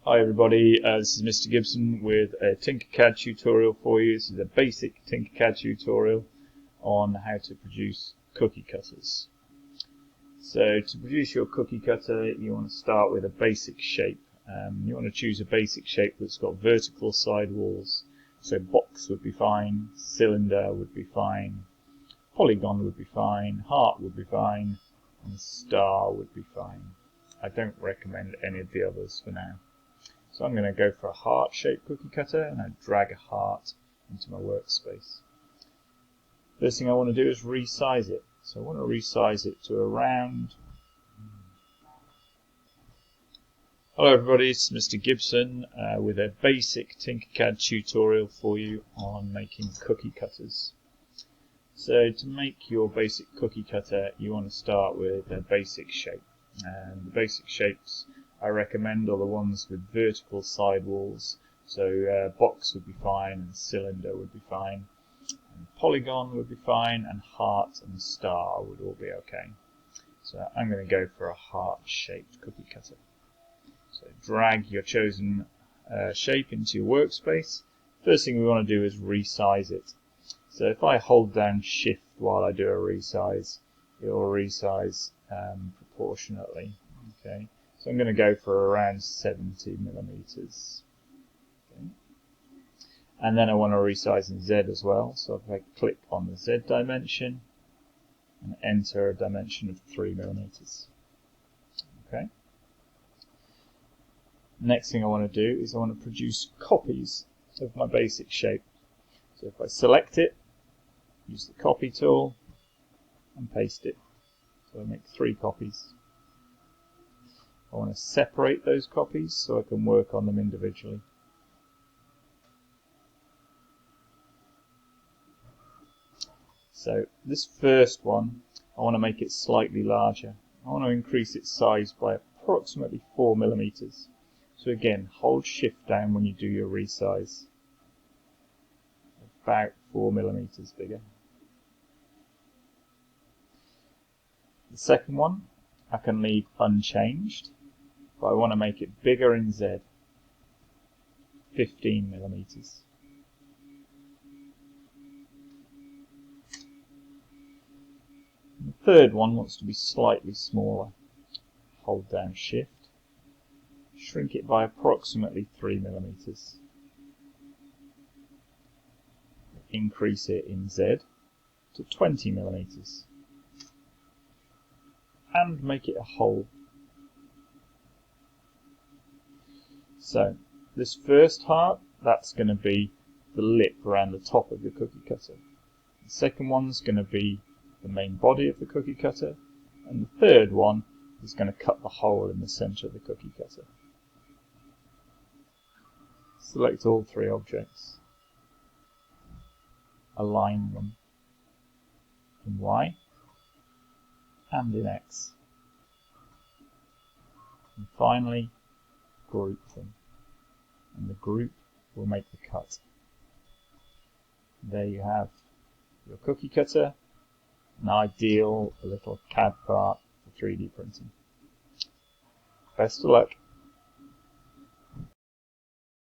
Hi everybody, this is Mr. Gibson with a Tinkercad tutorial for you. This is a basic Tinkercad tutorial on how to produce cookie cutters. So to produce your cookie cutter, you want to start with a basic shape. You want to choose a basic shape that's got vertical side walls. So box would be fine, cylinder would be fine, polygon would be fine, heart would be fine, and star would be fine. I don't recommend any of the others for now. So I'm going to go for a heart-shaped cookie cutter, and I drag a heart into my workspace. First thing I want to do is resize it. So I want to resize it to around... Hello everybody, it's Mr. Gibson with a basic Tinkercad tutorial for you on making cookie cutters. So to make your basic cookie cutter, you want to start with a basic shape. And the basic shapes I recommend are the ones with vertical side walls. So box would be fine, and cylinder would be fine, and polygon would be fine, and heart and star would all be okay. So I'm going to go for a heart-shaped cookie cutter. So drag your chosen shape into your workspace. First thing we want to do is resize it. So if I hold down Shift while I do a resize, it will resize proportionately. Okay. So I'm going to go for around 70 millimeters. Okay. And then I want to resize in Z as well. So if I click on the Z dimension and enter a dimension of 3 millimeters. Okay. Next thing I want to do is I want to produce copies of my basic shape. So if I select it, use the copy tool and paste it. So I make 3 copies. I want to separate those copies so I can work on them individually. So this first one, I want to make it slightly larger. I want to increase its size by approximately 4 millimeters. So again, hold Shift down when you do your resize. About 4 millimeters bigger. The second one I can leave unchanged, but I want to make it bigger in Z, 15 millimeters. The third one wants to be slightly smaller. Hold down Shift, shrink it by approximately 3 millimeters. Increase it in Z to 20 millimeters. And make it a hole. So this first heart, that's going to be the lip around the top of your cookie cutter. The second one's going to be the main body of the cookie cutter, and the third one is going to cut the hole in the center of the cookie cutter. Select all 3 objects. Align them in Y and in X. And finally, group them. And the group will make the cut. There you have your cookie cutter, an ideal little CAD part for 3D printing. Best of luck.